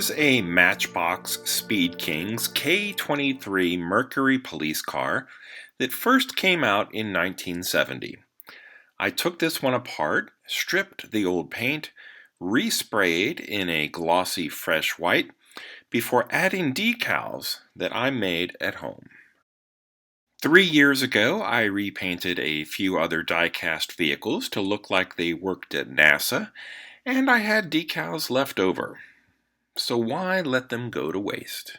Here's a Matchbox Speed King's K-23 Mercury police car that first came out in 1970. I took this one apart, stripped the old paint, resprayed in a glossy fresh white before adding decals that I made at home. 3 years ago, I repainted a few other die-cast vehicles to look like they worked at NASA, and I had decals left over. So why let them go to waste?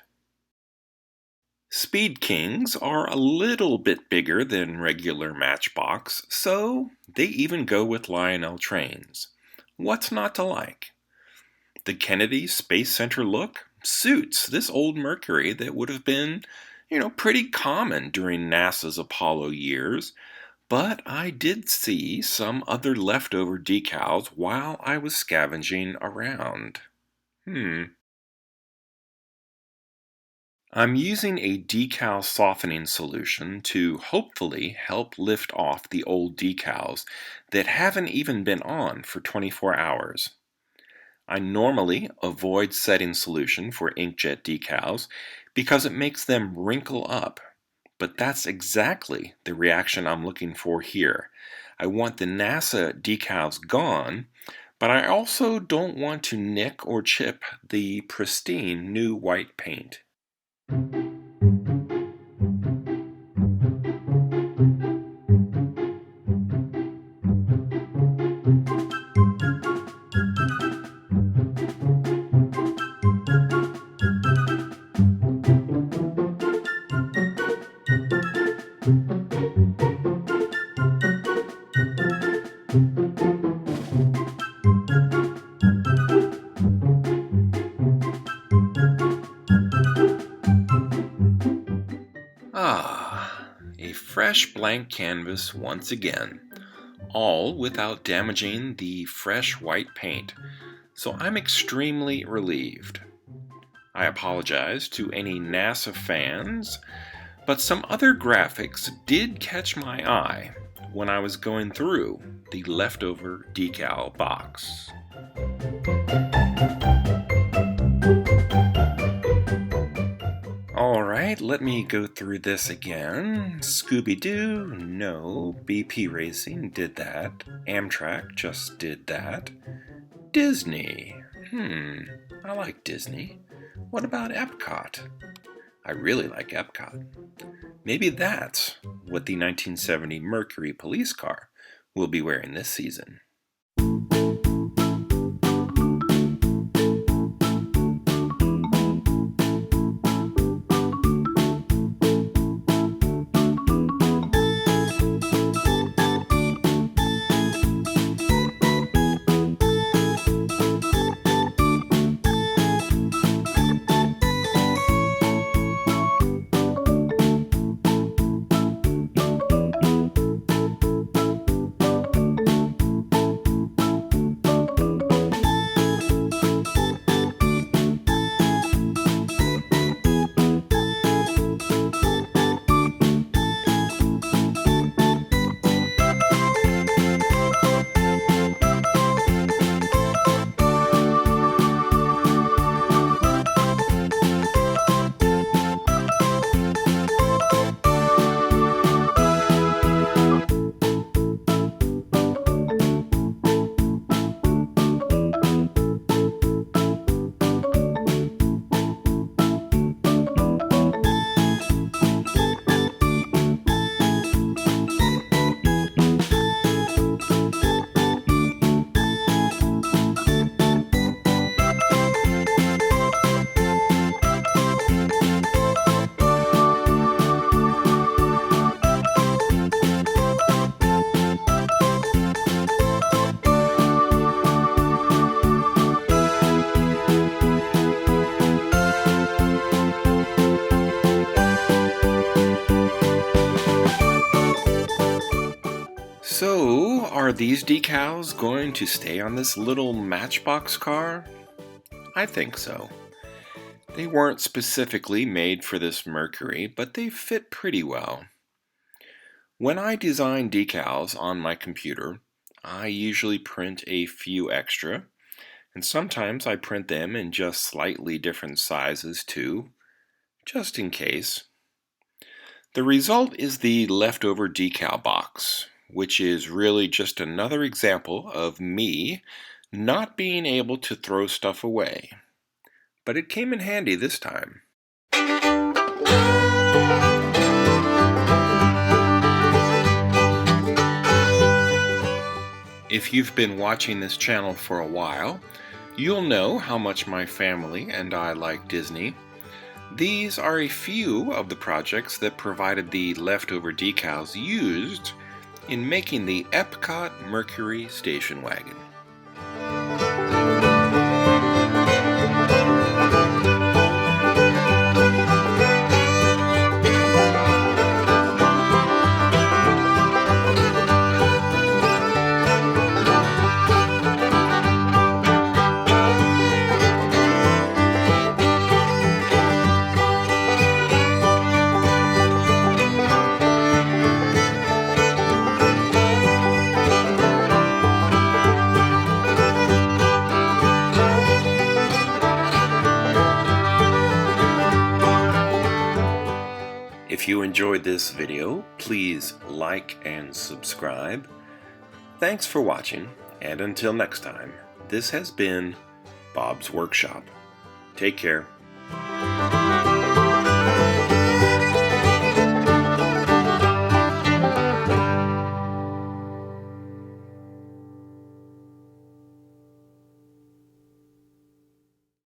Speed Kings are a little bit bigger than regular Matchbox, so they even go with Lionel trains. What's not to like? The Kennedy Space Center look suits this old Mercury that would have been, pretty common during NASA's Apollo years, but I did see some other leftover decals while I was scavenging around. I'm using a decal softening solution to hopefully help lift off the old decals that haven't even been on for 24 hours. I normally avoid setting solution for inkjet decals because it makes them wrinkle up, but that's exactly the reaction I'm looking for here. I want the NASA decals gone, but I also don't want to nick or chip the pristine new white paint. A fresh blank canvas once again, all without damaging the fresh white paint, so I'm extremely relieved. I apologize to any NASA fans, but some other graphics did catch my eye when I was going through the leftover decal box. Alright, let me go through this again. Scooby-Doo, no. BP Racing did that. Amtrak just did that. Disney, I like Disney. What about Epcot? I really like Epcot. Maybe that's what the 1970 Mercury police car will be wearing this season. So, are these decals going to stay on this little Matchbox car? I think so. They weren't specifically made for this Mercury, but they fit pretty well. When I design decals on my computer, I usually print a few extra, And sometimes I print them in just slightly different sizes too, just in case. The result is the leftover decal box, which is really just another example of me not being able to throw stuff away. But it came in handy this time. If you've been watching this channel for a while, you'll know how much my family and I like Disney. These are a few of the projects that provided the leftover decals used in making the Epcot Mercury Station Wagon. If you enjoyed this video, please like and subscribe. Thanks for watching, and until next time, this has been Bob's Workshop. Take care.